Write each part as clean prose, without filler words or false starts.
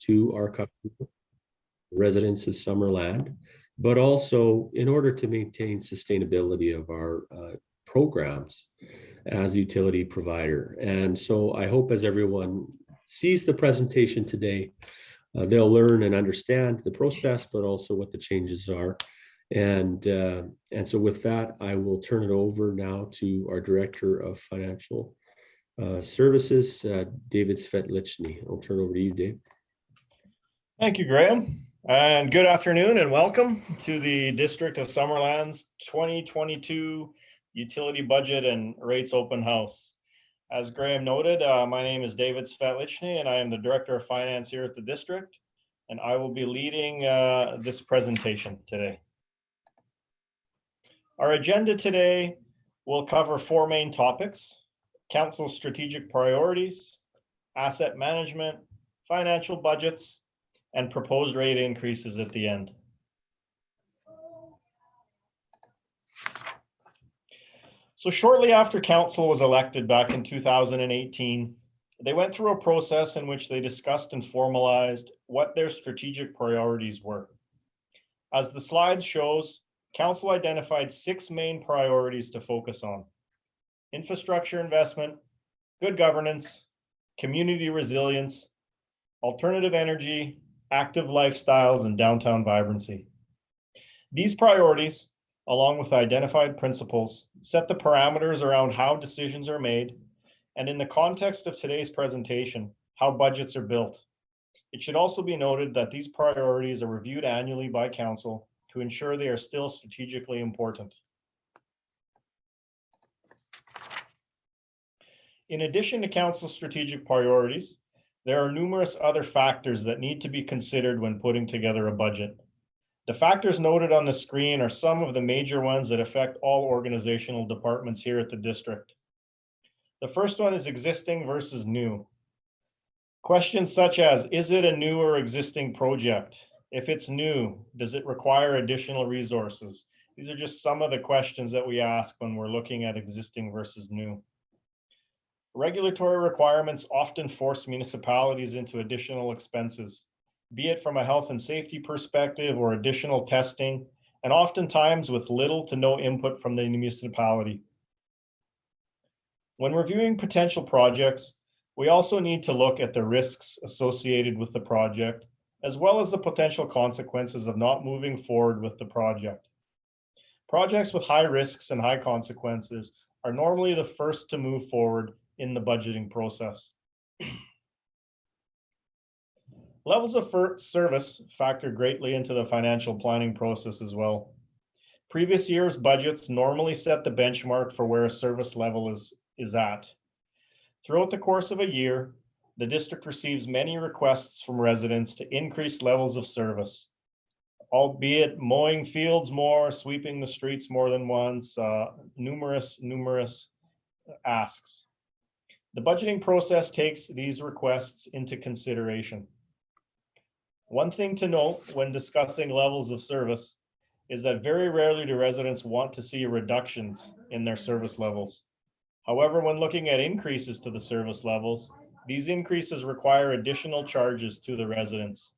to our customers, residents of Summerland, but also in order to maintain sustainability of our programs as a utility provider. And so I hope as everyone sees the presentation today, they'll learn and understand the process, but also what the changes are. And so with that, I will turn it over now to our Director of Financial Services, David Svetlichny. I'll turn it over to you, Dave. Thank you, Graham. And good afternoon and welcome to the District of Summerland's 2022 Utility Budget and Rates Open House. As Graham noted, my name is David Svetlichny and I am the Director of Finance here at the District, and I will be leading this presentation today. Our agenda today will cover four main topics: Council's strategic priorities, asset management, financial budgets, and proposed rate increases at the end. So shortly after Council was elected back in 2018, they went through a process in which they discussed and formalized what their strategic priorities were. As the slide shows, Council identified 6 main priorities to focus on: infrastructure investment, good governance, community resilience, alternative energy, active lifestyles, and downtown vibrancy. These priorities, along with identified principles, set the parameters around how decisions are made, and in the context of today's presentation, how budgets are built. It should also be noted that these priorities are reviewed annually by Council to ensure they are still strategically important. In addition to Council's strategic priorities, there are numerous other factors that need to be considered when putting together a budget. The factors noted on the screen are some of the major ones that affect all organizational departments here at the District. The first one is existing versus new. Questions such as, is it a new or existing project? If it's new, does it require additional resources? These are just some of the questions that we ask when we're looking at existing versus new. Regulatory requirements often force municipalities into additional expenses, be it from a health and safety perspective or additional testing, and oftentimes with little to no input from the municipality. When reviewing potential projects, we also need to look at the risks associated with the project, as well as the potential consequences of not moving forward with the project. Projects with high risks and high consequences are normally the first to move forward in the budgeting process. Levels of service factor greatly into the financial planning process as well. Previous year's budgets normally set the benchmark for where a service level is at. Throughout the course of a year, the District receives many requests from residents to increase levels of service, albeit mowing fields more, sweeping the streets more than once, numerous asks. The budgeting process takes these requests into consideration. One thing to note when discussing levels of service is that very rarely do residents want to see reductions in their service levels. However, when looking at increases to the service levels, these increases require additional charges to the residents.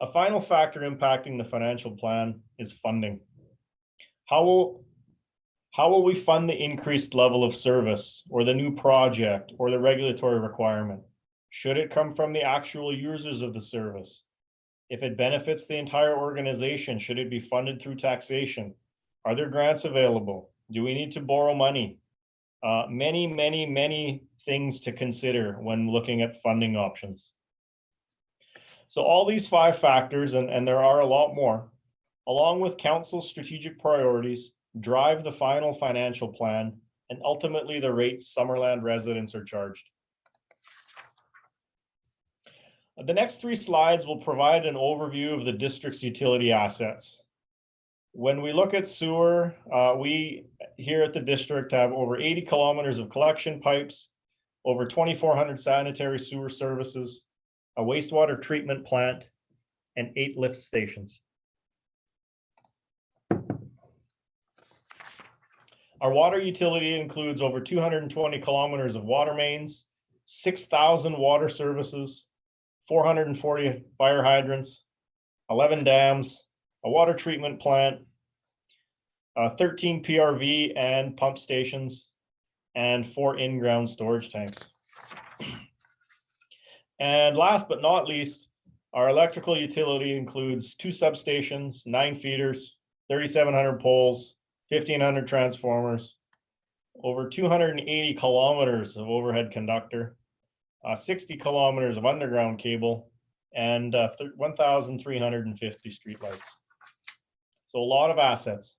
A final factor impacting the financial plan is funding. How will we fund the increased level of service or the new project or the regulatory requirement? Should it come from the actual users of the service? If it benefits the entire organization, should it be funded through taxation? Are there grants available? Do we need to borrow money? Many things to consider when looking at funding options. So all these 5 factors, and there are a lot more, along with Council's strategic priorities, drive the final financial plan and ultimately the rates Summerland residents are charged. The next 3 slides will provide an overview of the District's utility assets. When we look at sewer, we here at the District have over 80 kilometers of collection pipes, over 2,400 sanitary sewer services, a wastewater treatment plant, and 8 lift stations. Our water utility includes over 220 kilometers of water mains, 6,000 water services, 440 fire hydrants, 11 dams, a water treatment plant, 13 PRV and pump stations, and 4 in-ground storage tanks. And last but not least, our electrical utility includes 2 substations, 9 feeders, 3,700 poles, 1,500 transformers, over 280 kilometers of overhead conductor, 60 kilometers of underground cable, and 1,350 streetlights. So a lot of assets.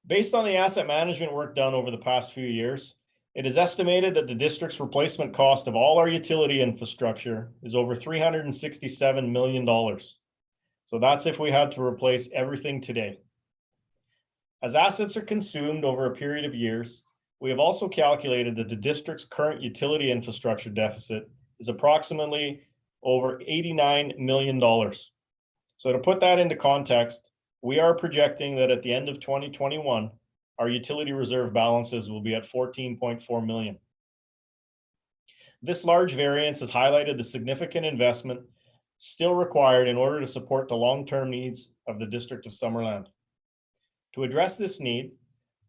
Based on the asset management work done over the past few years, it is estimated that the district's replacement cost of all our utility infrastructure is over $367 million. So that's if we had to replace everything today. As assets are consumed over a period of years, we have also calculated that the district's current utility infrastructure deficit is approximately over $89 million. So to put that into context, we are projecting that at the end of 2021, our utility reserve balances will be at 14.4 million. This large variance has highlighted the significant investment still required in order to support the long-term needs of the District of Summerland. To address this need,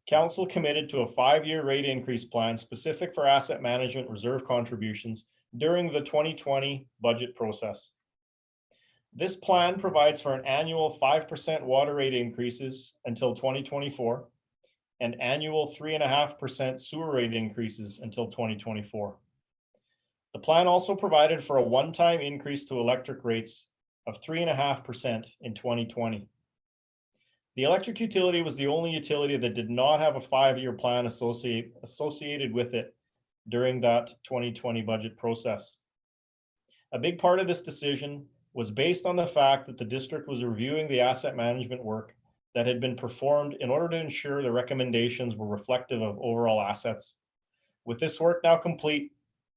Council committed to a 5-year rate increase plan specific for asset management reserve contributions during the 2020 budget process. This plan provides for an annual 5% water rate increases until 2024 and annual 3.5% sewer rate increases until 2024. The plan also provided for a one-time increase to electric rates of 3.5% in 2020. The electric utility was the only utility that did not have a 5-year plan associated with it during that 2020 budget process. A big part of this decision was based on the fact that the district was reviewing the asset management work that had been performed in order to ensure the recommendations were reflective of overall assets. With this work now complete,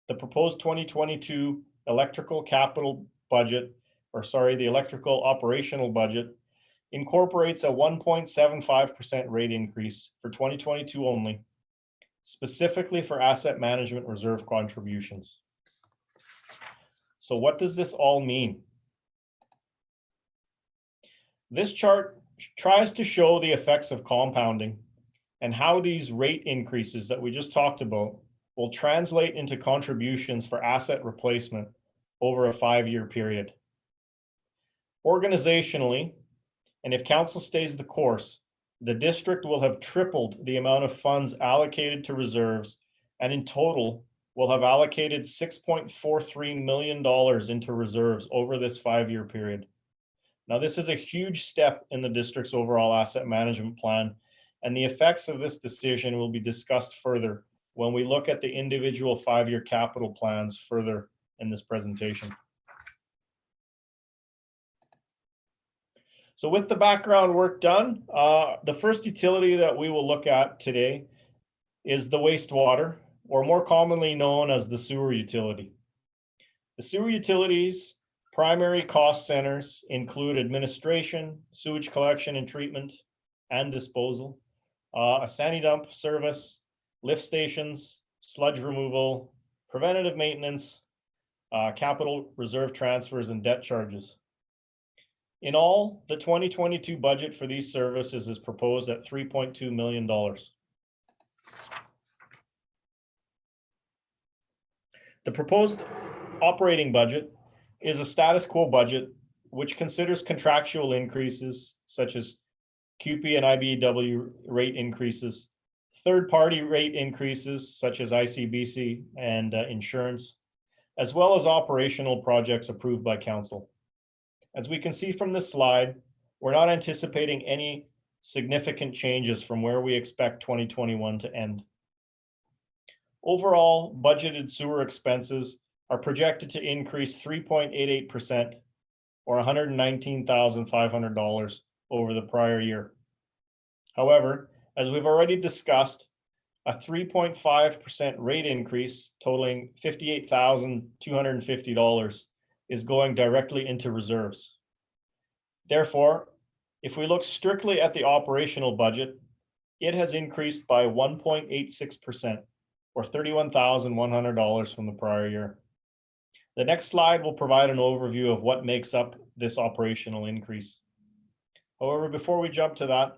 the proposed 2022 electrical capital budget, the electrical operational budget, incorporates a 1.75% rate increase for 2022 only, specifically for asset management reserve contributions. So what does this all mean? This chart tries to show the effects of compounding and how these rate increases that we just talked about will translate into contributions for asset replacement over a 5-year period. Organizationally, and if council stays the course, the district will have tripled the amount of funds allocated to reserves, and in total will have allocated $6.43 million into reserves over this 5-year period. Now, this is a huge step in the district's overall asset management plan, and the effects of this decision will be discussed further when we look at the individual 5-year capital plans further in this presentation. So with the background work done, the first utility that we will look at today is the wastewater, or more commonly known as the sewer utility. The sewer utility's primary cost centers include administration, sewage collection and treatment and disposal, a sandy dump service, lift stations, sludge removal, preventative maintenance, capital reserve transfers, and debt charges. In all, the 2022 budget for these services is proposed at $3.2 million. The proposed operating budget is a status quo budget, which considers contractual increases such as QP and IBEW rate increases, third-party rate increases such as ICBC and insurance, as well as operational projects approved by council. As we can see from this slide, we're not anticipating any significant changes from where we expect 2021 to end. Overall, budgeted sewer expenses are projected to increase 3.88%, or $119,500 over the prior year. However, as we've already discussed, a 3.5% rate increase totaling $58,250 is going directly into reserves. Therefore, if we look strictly at the operational budget, it has increased by 1.86%, or $31,100 from the prior year. The next slide will provide an overview of what makes up this operational increase. However, before we jump to that,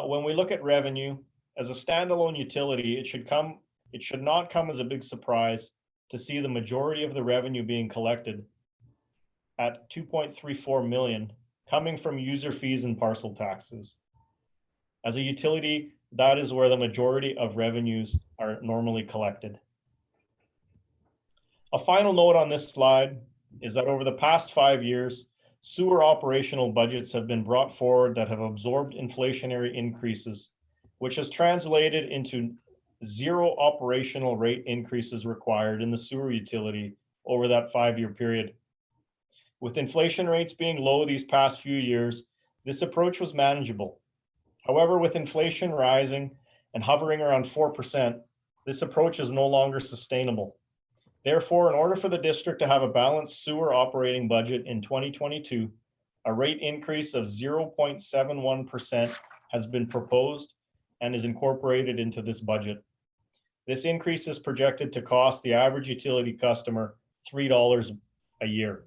when we look at revenue, as a standalone utility, it should not come as a big surprise to see the majority of the revenue being collected at $2.34 million coming from user fees and parcel taxes. As a utility, that is where the majority of revenues are normally collected. A final note on this slide is that over the past 5 years, sewer operational budgets have been brought forward that have absorbed inflationary increases, which has translated into 0 operational rate increases required in the sewer utility over that 5-year period. With inflation rates being low these past few years, this approach was manageable. However, with inflation rising and hovering around 4%, this approach is no longer sustainable. Therefore, in order for the district to have a balanced sewer operating budget in 2022, a rate increase of 0.71% has been proposed and is incorporated into this budget. This increase is projected to cost the average utility customer $3 a year.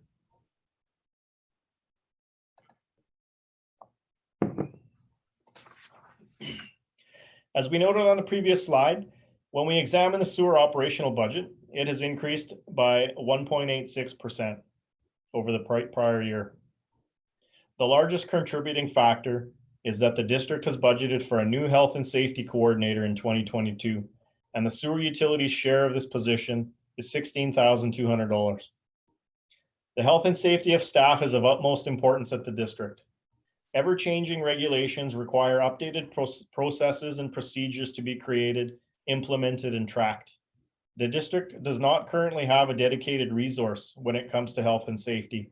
As we noted on the previous slide, when we examine the sewer operational budget, it has increased by 1.86% over the prior year. The largest contributing factor is that the district has budgeted for a new health and safety coordinator in 2022, and the sewer utility's share of this position is $16,200. The health and safety of staff is of utmost importance at the district. Ever-changing regulations require updated processes and procedures to be created, implemented, and tracked. The district does not currently have a dedicated resource when it comes to health and safety.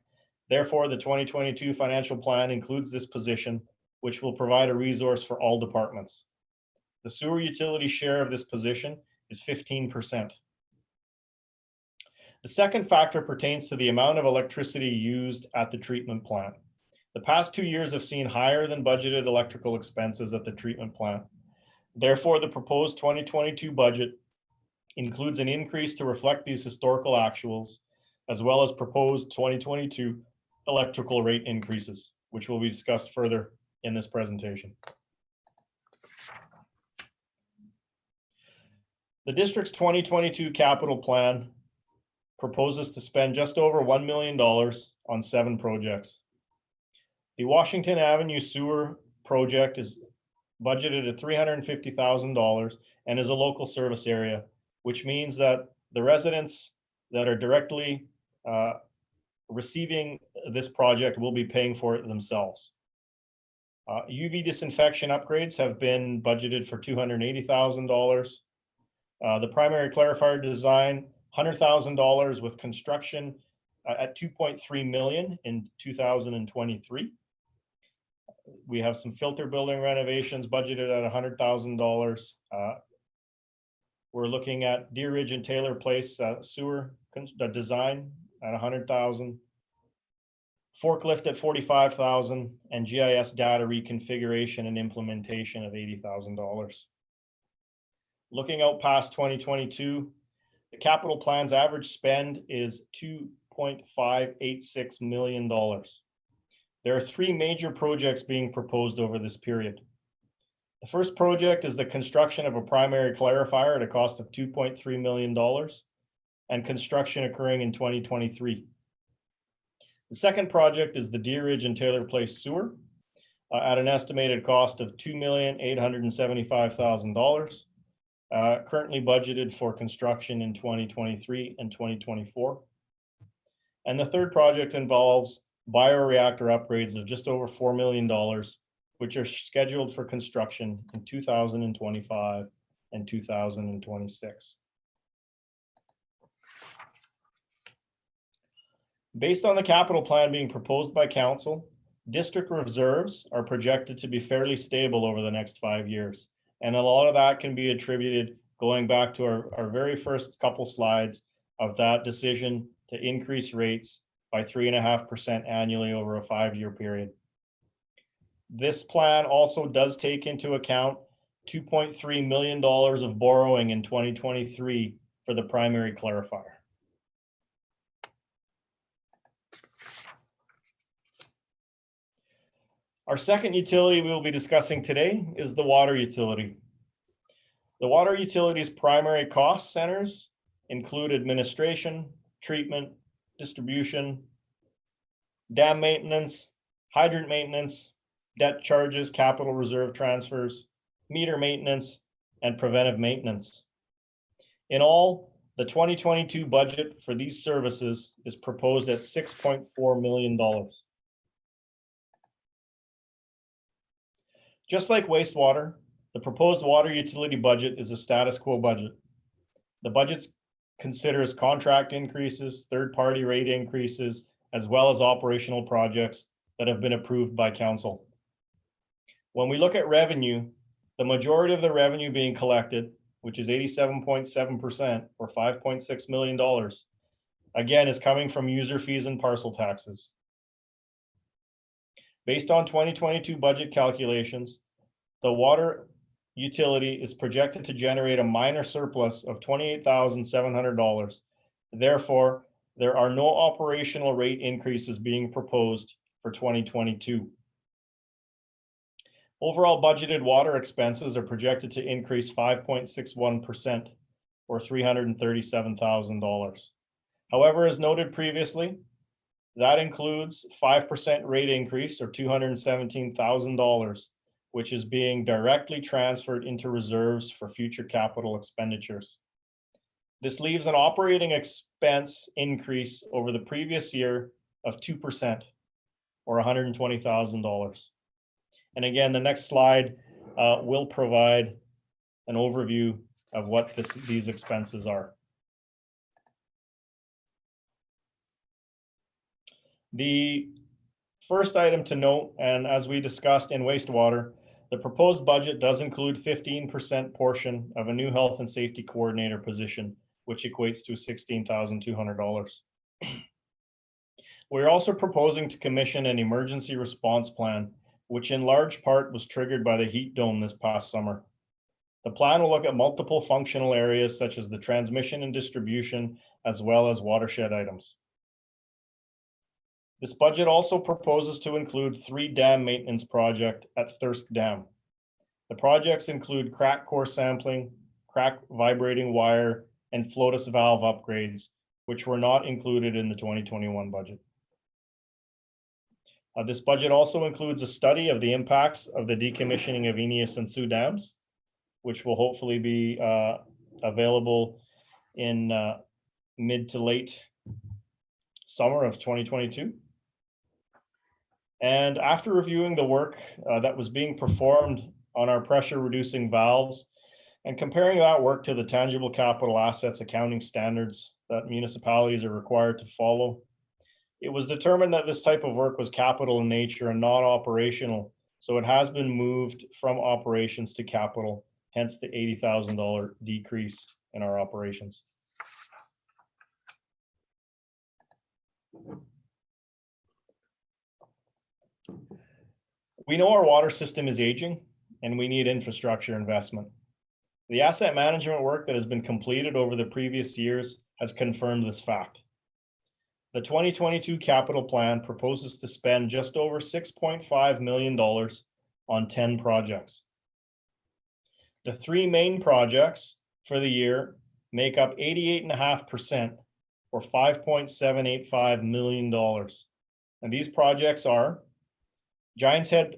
Therefore, the 2022 financial plan includes this position, which will provide a resource for all departments. The sewer utility share of this position is 15%. The second factor pertains to the amount of electricity used at the treatment plant. The past 2 years have seen higher than budgeted electrical expenses at the treatment plant. Therefore, the proposed 2022 budget includes an increase to reflect these historical actuals, as well as proposed 2022 electrical rate increases, which will be discussed further in this presentation. The district's 2022 capital plan proposes to spend just over $1 million on 7 projects. The Washington Avenue Sewer project is budgeted at $350,000 and is a local service area, which means that the residents that are directly receiving this project will be paying for it themselves. UV disinfection upgrades have been budgeted for $280,000. The primary clarifier design, $100,000 with construction at $2.3 million in 2023. We have some filter building renovations budgeted at $100,000. We're looking at Deer Ridge and Taylor Place sewer design at $100,000. Forklift at $45,000 and GIS data reconfiguration and implementation of $80,000. Looking out past 2022, the capital plan's average spend is $2.586 million. There are 3 major projects being proposed over this period. The first project is the construction of a primary clarifier at a cost of $2.3 million and construction occurring in 2023. The second project is the Deer Ridge and Taylor Place sewer at an estimated cost of $2,875,000, currently budgeted for construction in 2023 and 2024. And the third project involves bioreactor upgrades of just over $4 million, which are scheduled for construction in 2025 and 2026. Based on the capital plan being proposed by council, district reserves are projected to be fairly stable over the next 5 years. And a lot of that can be attributed going back to our very first couple slides of that decision to increase rates by 3.5% annually over a 5-year period. This plan also does take into account $2.3 million of borrowing in 2023 for the primary clarifier. Our second utility we will be discussing today is the water utility. The water utility's primary cost centers include administration, treatment, distribution, dam maintenance, hydrant maintenance, debt charges, capital reserve transfers, meter maintenance, and preventive maintenance. In all, the 2022 budget for these services is proposed at $6.4 million. Just like wastewater, the proposed water utility budget is a status quo budget. The budget considers contract increases, third-party rate increases, as well as operational projects that have been approved by council. When we look at revenue, the majority of the revenue being collected, which is 87.7% or $5.6 million, again, is coming from user fees and parcel taxes. Based on 2022 budget calculations, the water utility is projected to generate a minor surplus of $28,700. Therefore, there are no operational rate increases being proposed for 2022. Overall budgeted water expenses are projected to increase 5.61% or $337,000. However, as noted previously, that includes 5% rate increase or $217,000, which is being directly transferred into reserves for future capital expenditures. This leaves an operating expense increase over the previous year of 2% or $120,000. And again, the next slide will provide an overview of what these expenses are. The first item to note, and as we discussed in wastewater, the proposed budget does include 15% portion of a new health and safety coordinator position, which equates to $16,200. We're also proposing to commission an emergency response plan, which in large part was triggered by the heat dome this past summer. The plan will look at multiple functional areas such as the transmission and distribution, as well as watershed items. This budget also proposes to include 3 dam maintenance projects at Thirsk Dam. The projects include crack core sampling, crack vibrating wire, and floatus valve upgrades, which were not included in the 2021 budget. This budget also includes a study of the impacts of the decommissioning of Eneas and Sioux dams, which will hopefully be available in mid to late summer of 2022. And after reviewing the work that was being performed on our pressure reducing valves and comparing that work to the tangible capital assets accounting standards that municipalities are required to follow, it was determined that this type of work was capital in nature and not operational. So it has been moved from operations to capital, hence the $80,000 decrease in our operations. We know our water system is aging and we need infrastructure investment. The asset management work that has been completed over the previous years has confirmed this fact. The 2022 capital plan proposes to spend just over $6.5 million on 10 projects. The 3 main projects for the year make up 88.5% or $5.785 million. And these projects are Giants Head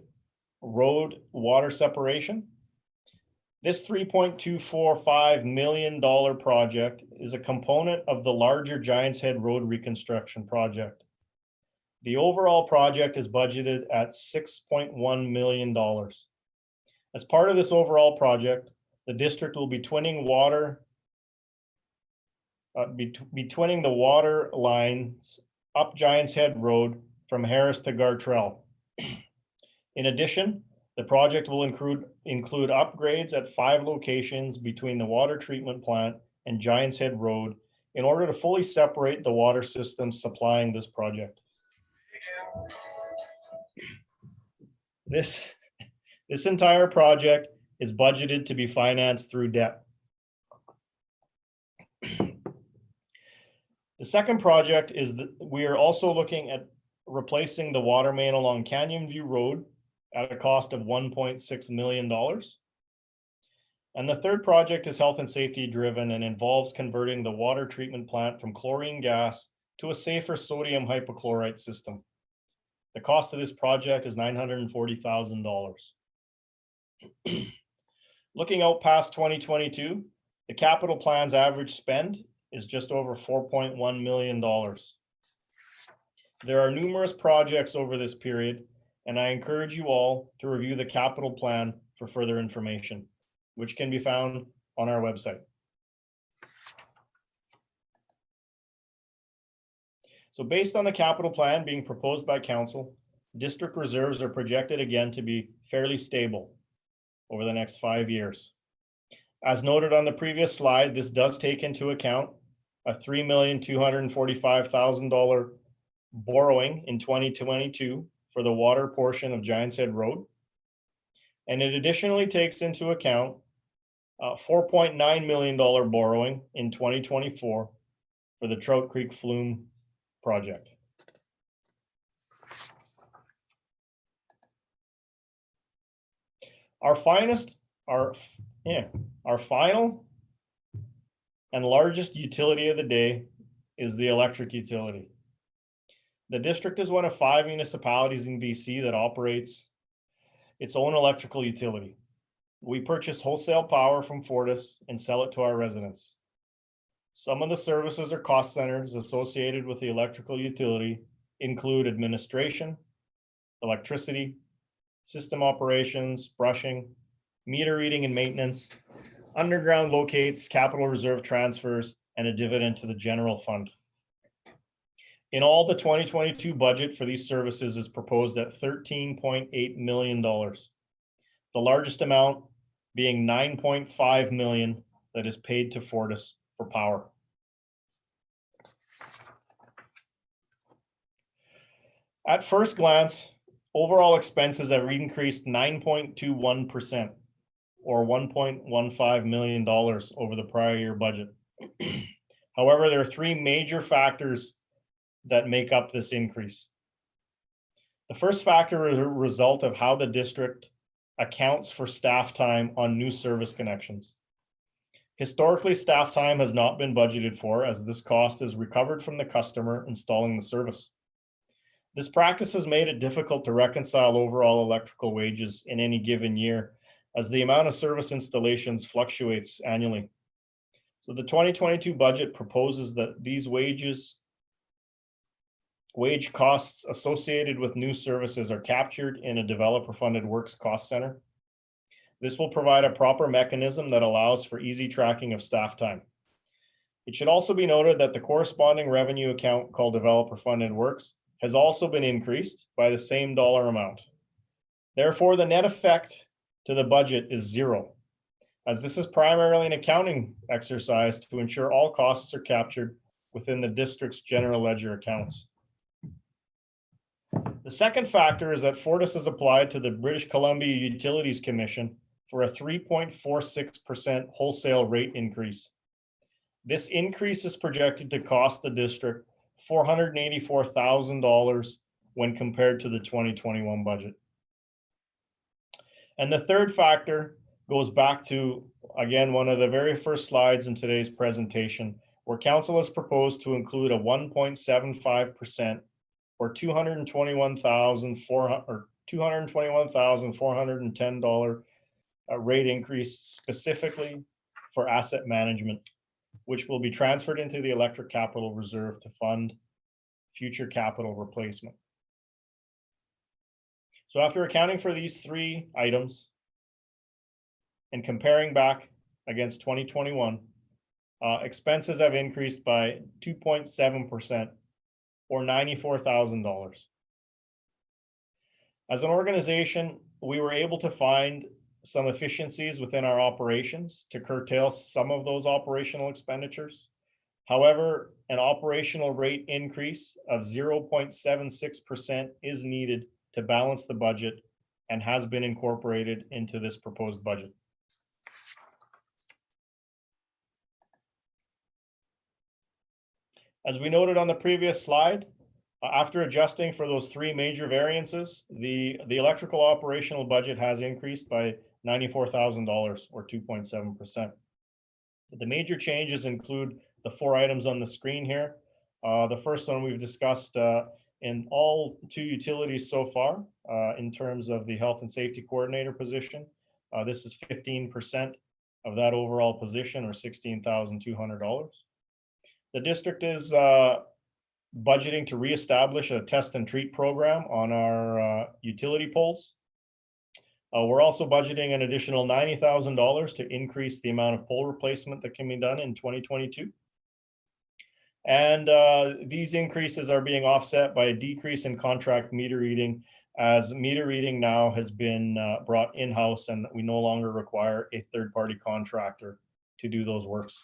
Road water separation. This $3.245 million project is a component of the larger Giants Head Road reconstruction project. The overall project is budgeted at $6.1 million. As part of this overall project, the district will be twinning the water lines up Giants Head Road from Harris to Gartrell. In addition, the project will include upgrades at 5 locations between the water treatment plant and Giants Head Road in order to fully separate the water systems supplying this project. This entire project is budgeted to be financed through debt. The second project is that we are also looking at replacing the water main along Canyon View Road at a cost of $1.6 million. And the third project is health and safety driven and involves converting the water treatment plant from chlorine gas to a safer sodium hypochlorite system. The cost of this project is $940,000. Looking out past 2022, the capital plan's average spend is just over $4.1 million. There are numerous projects over this period, and I encourage you all to review the capital plan for further information, which can be found on our website. So based on the capital plan being proposed by council, district reserves are projected again to be fairly stable over the next 5 years. As noted on the previous slide, this does take into account a $3,245,000 borrowing in 2022 for the water portion of Giants Head Road. And it additionally takes into account a $4.9 million borrowing in 2024 for the Trout Creek Flume project. Our final and largest utility of the day is the electric utility. The district is one of 5 municipalities in BC that operates its own electrical utility. We purchase wholesale power from Fortis and sell it to our residents. Some of the services or cost centers associated with the electrical utility include administration, electricity, system operations, brushing, meter reading and maintenance, underground locates, capital reserve transfers, and a dividend to the general fund. In all, the 2022 budget for these services is proposed at $13.8 million. The largest amount being $9.5 million that is paid to Fortis for power. At first glance, overall expenses have increased 9.21%, or $1.15 million over the prior year budget. However, there are 3 major factors that make up this increase. The first factor is a result of how the district accounts for staff time on new service connections. Historically, staff time has not been budgeted for, as this cost is recovered from the customer installing the service. This practice has made it difficult to reconcile overall electrical wages in any given year, as the amount of service installations fluctuates annually. So the 2022 budget proposes that these wage costs associated with new services are captured in a developer-funded works cost center. This will provide a proper mechanism that allows for easy tracking of staff time. It should also be noted that the corresponding revenue account called developer-funded works has also been increased by the same dollar amount. Therefore, the net effect to the budget is 0, as this is primarily an accounting exercise to ensure all costs are captured within the district's general ledger accounts. The second factor is that Fortis has applied to the British Columbia Utilities Commission for a 3.46% wholesale rate increase. This increase is projected to cost the district $484,000 when compared to the 2021 budget. And the third factor goes back to, again, one of the very first slides in today's presentation, where council has proposed to include a 1.75% or $221,410 rate increase specifically for asset management, which will be transferred into the electric capital reserve to fund future capital replacement. So after accounting for these 3 items and comparing back against 2021, expenses have increased by 2.7%, or $94,000. As an organization, we were able to find some efficiencies within our operations to curtail some of those operational expenditures. However, an operational rate increase of 0.76% is needed to balance the budget and has been incorporated into this proposed budget. As we noted on the previous slide, after adjusting for those three major variances, the electrical operational budget has increased by $94,000 or 2.7%. The major changes include the four items on the screen here. The first one we've discussed in all two utilities so far in terms of the health and safety coordinator position. This is 15% of that overall position, or $16,200. The district is budgeting to reestablish a test and treat program on our utility poles. We're also budgeting an additional $90,000 to increase the amount of pole replacement that can be done in 2022. And these increases are being offset by a decrease in contract meter reading, as meter reading now has been brought in-house, and we no longer require a third-party contractor to do those works.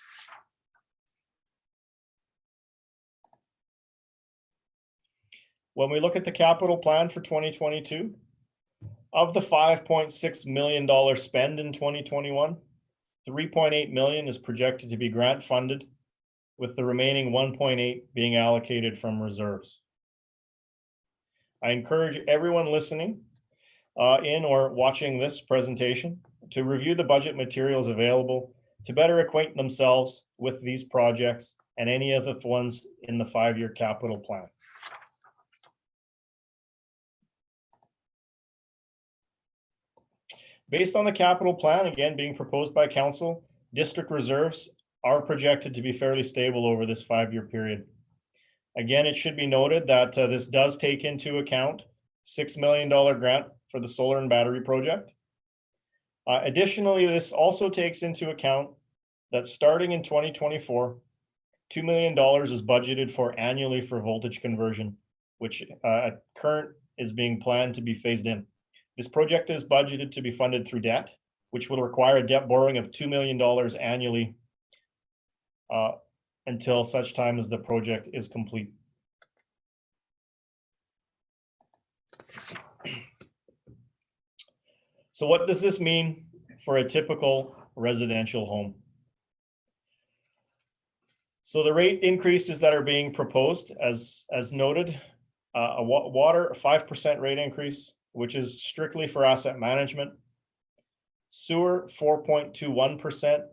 When we look at the capital plan for 2022, of the $5.6 million spend in 2021, $3.8 million is projected to be grant funded, with the remaining $1.8 being allocated from reserves. I encourage everyone listening in or watching this presentation to review the budget materials available to better acquaint themselves with these projects and any of the ones in the 5-year capital plan. Based on the capital plan, again, being proposed by council, district reserves are projected to be fairly stable over this 5-year period. Again, it should be noted that this does take into account $6 million grant for the solar and battery project. Additionally, this also takes into account that starting in 2024, $2 million is budgeted for annually for voltage conversion, which at current is being planned to be phased in. This project is budgeted to be funded through debt, which will require a debt borrowing of $2 million annually until such time as the project is complete. So what does this mean for a typical residential home? So the rate increases that are being proposed, as noted, water, a 5% rate increase, which is strictly for asset management. Sewer, 4.21%,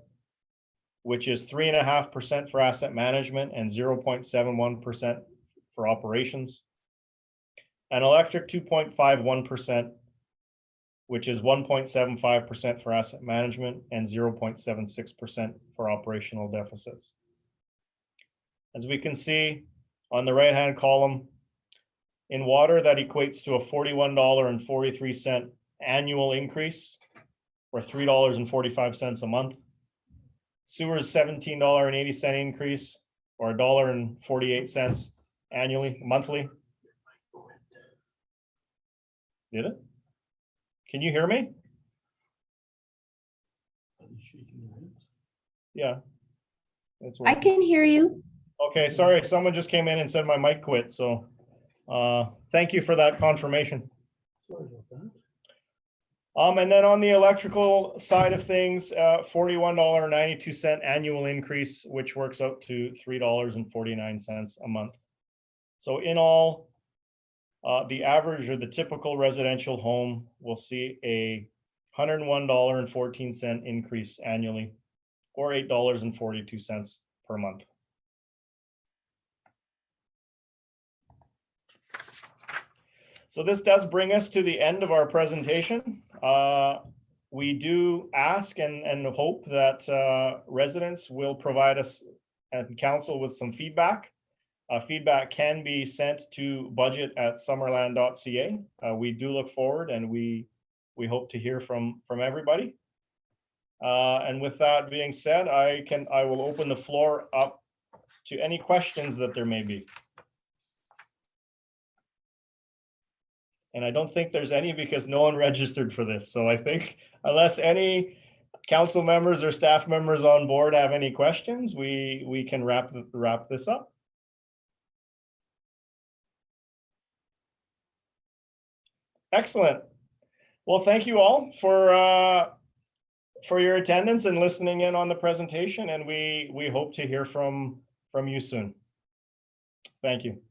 which is 3.5% for asset management and 0.71% for operations. And electric, 2.51%, which is 1.75% for asset management and 0.76% for operational deficits. As we can see on the right-hand column, in water, that equates to a $41.43 annual increase, or $3.45 a month. Sewer's $17.80 increase, or $1.48 annually, monthly. Did it? Can you hear me? Yeah. I can hear you. Okay, sorry, someone just came in and said my mic quit, so thank you for that confirmation. Sorry about that. And then on the electrical side of things, $41.92 annual increase, which works out to $3.49 a month. So in all, the average or the typical residential home will see a $101.14 increase annually, or $8.42 per month. So this does bring us to the end of our presentation. We do ask and hope that residents will provide us and council with some feedback. Feedback can be sent to budget@summerland.ca. We do look forward, and we hope to hear from everybody. And with that being said, I will open the floor up to any questions that there may be. And I don't think there's any, because no one registered for this. So I think unless any council members or staff members on board have any questions, we can wrap this up. Excellent. Well, thank you all for your attendance and listening in on the presentation, and we hope to hear from you soon. Thank you.